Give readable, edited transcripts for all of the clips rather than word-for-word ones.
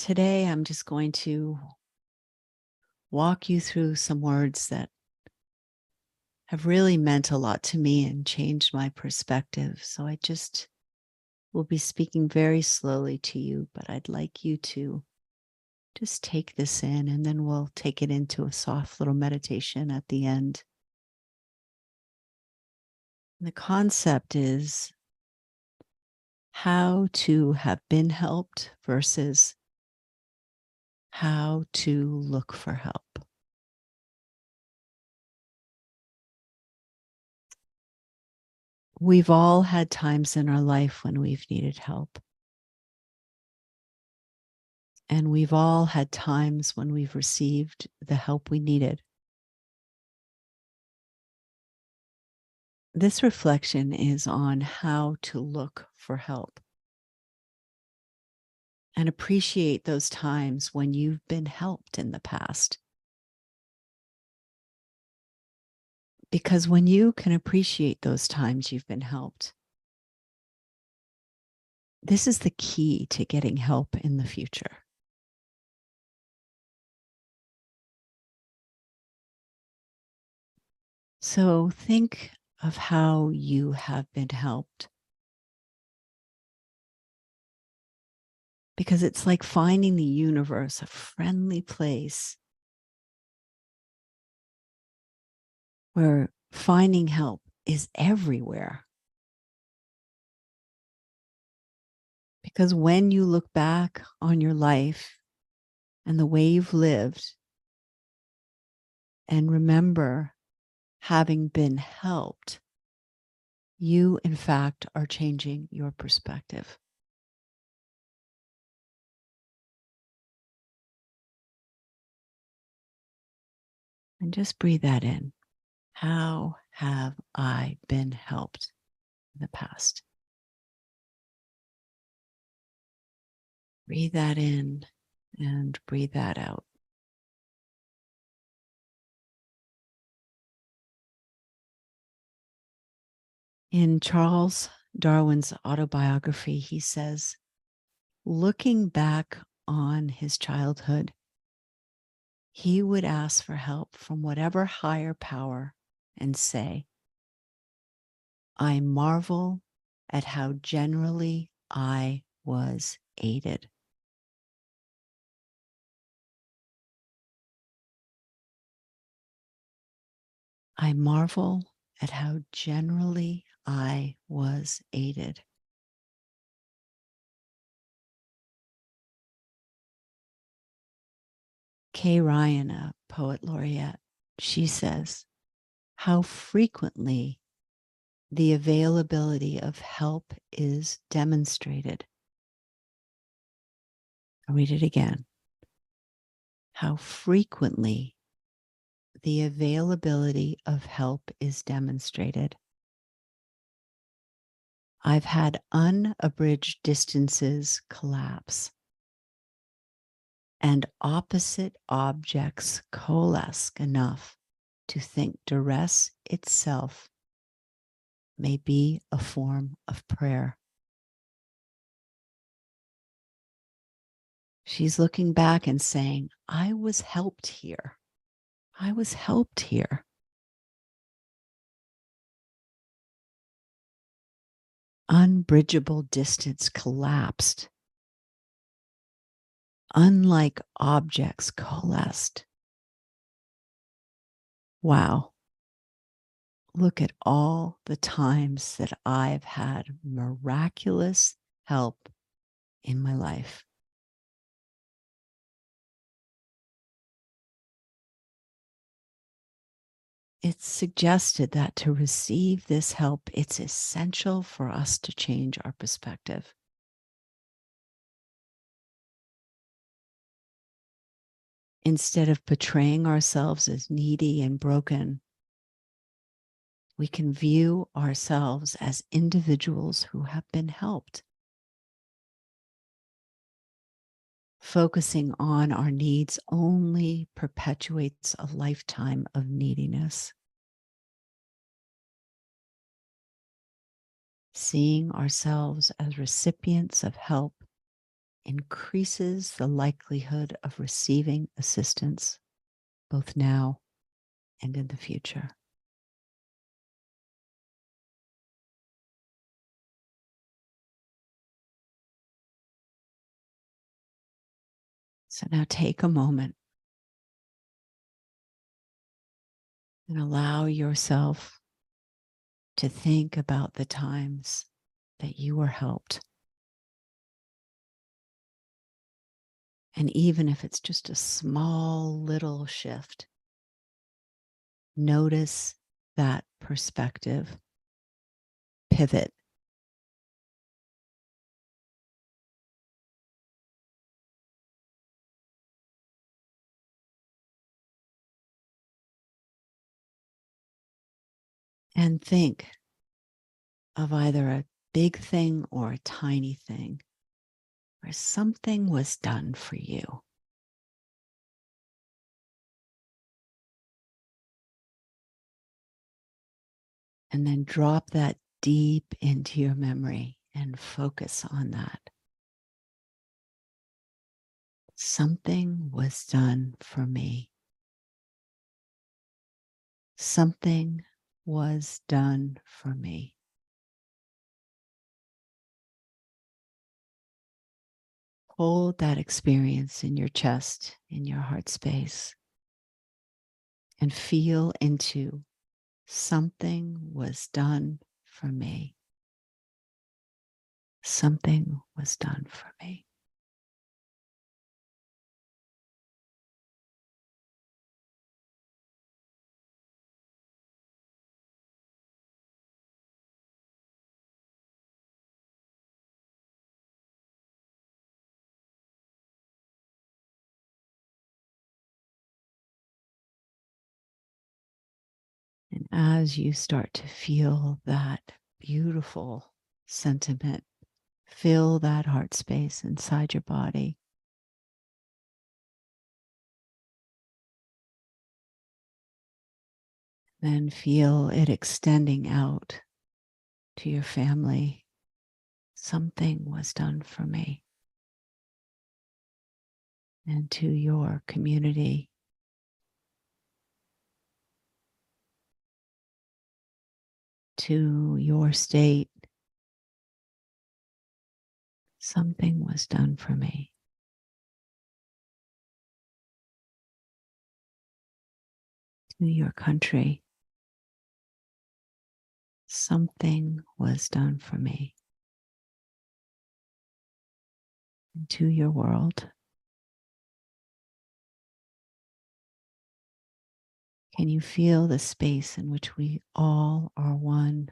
Today, I'm just going to walk you through some words that have really meant a lot to me and changed my perspective. So I just will be speaking very slowly to you, but I'd like you to just take this in and then we'll take it into a soft little meditation at the end. The concept is how to have been helped versus how to look for help. We've all had times in our life when we've needed help. And we've all had times when we've received the help we needed. This reflection is on how to look for help and appreciate those times when you've been helped in the past. Because when you can appreciate those times you've been helped, this is the key to getting help in the future. So think of how you have been helped. Because it's like finding the universe a friendly place where finding help is everywhere. Because when you look back on your life and the way you've lived and remember having been helped, you, in fact, are changing your perspective. And just breathe that in. How have I been helped in the past? Breathe that in and breathe that out. In Charles Darwin's autobiography, he says, looking back on his childhood, he would ask for help from whatever higher power and say, I marvel at how generally I was aided. I marvel at how generally I was aided. Kay Ryan, a poet laureate, she says, how frequently the availability of help is demonstrated. I'll read it again. How frequently the availability of help is demonstrated. I've had unabridged distances collapse and opposite objects coalesce enough to think duress itself may be a form of prayer. She's looking back and saying, I was helped here. I was helped here. Unbridgeable distance collapsed. Unlike objects coalesced. Wow. Look at all the times that I've had miraculous help in my life. It's suggested that to receive this help, it's essential for us to change our perspective. Instead of portraying ourselves as needy and broken, we can view ourselves as individuals who have been helped. Focusing on our needs only perpetuates a lifetime of neediness. Seeing ourselves as recipients of help increases the likelihood of receiving assistance both now and in the future. So now take a moment and allow yourself to think about the times that you were helped. And even if it's just a small little shift, notice that perspective pivot. And think of either a big thing or a tiny thing where something was done for you. And then drop that deep into your memory and focus on that. Something was done for me. Something was done for me. Hold that experience in your chest, in your heart space, and feel into something was done for me. Something was done for me. And as you start to feel that beautiful sentiment, fill that heart space inside your body. Then feel it extending out to your family. Something was done for me. And to your community. To your state. Something was done for me. To your country. Something was done for me. And to your world. Can you feel the space in which we all are one?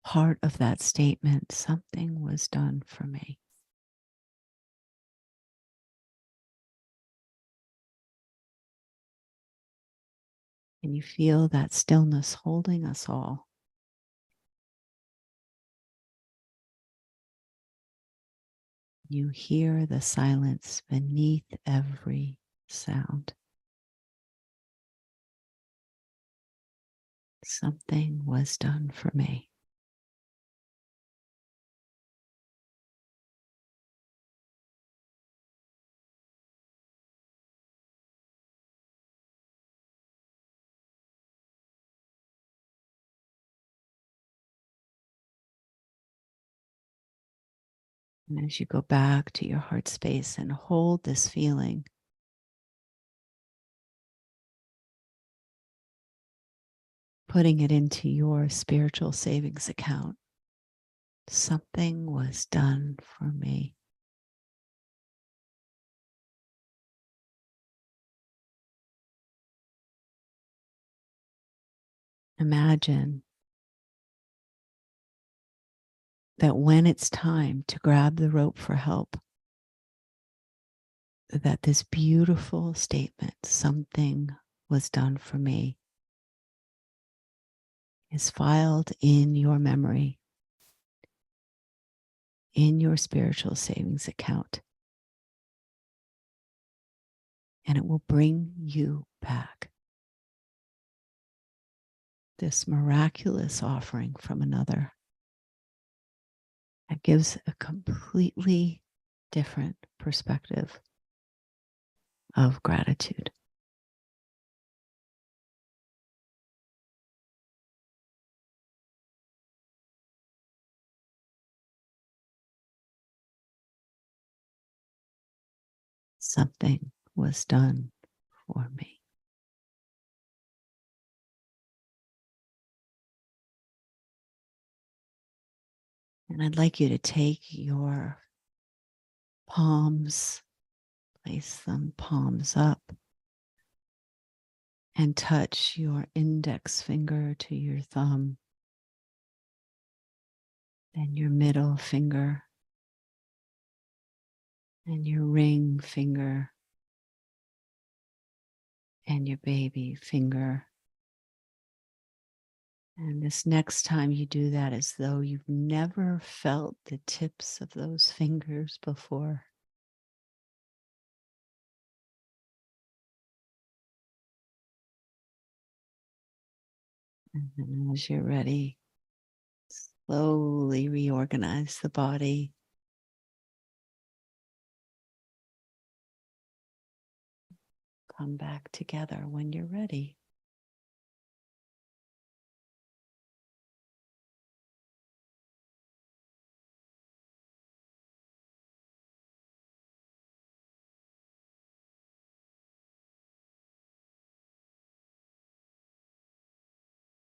Part of that statement, something was done for me. Can you feel that stillness holding us all? You hear the silence beneath every sound. Something was done for me. And as you go back to your heart space and hold this feeling, putting it into your spiritual savings account, something was done for me. Imagine that when it's time to grab the rope for help, that this beautiful statement, something was done for me, is filed in your memory, in your spiritual savings account, and it will bring you back this miraculous offering from another that gives a completely different perspective of gratitude. Something was done for me. And I'd like you to take your palms, place them palms up, and touch your index finger to your thumb, then your middle finger, and your ring finger, and your baby finger. And this next time you do that, as though you've never felt the tips of those fingers before. And then as you're ready, slowly reorganize the body. Come back together when you're ready.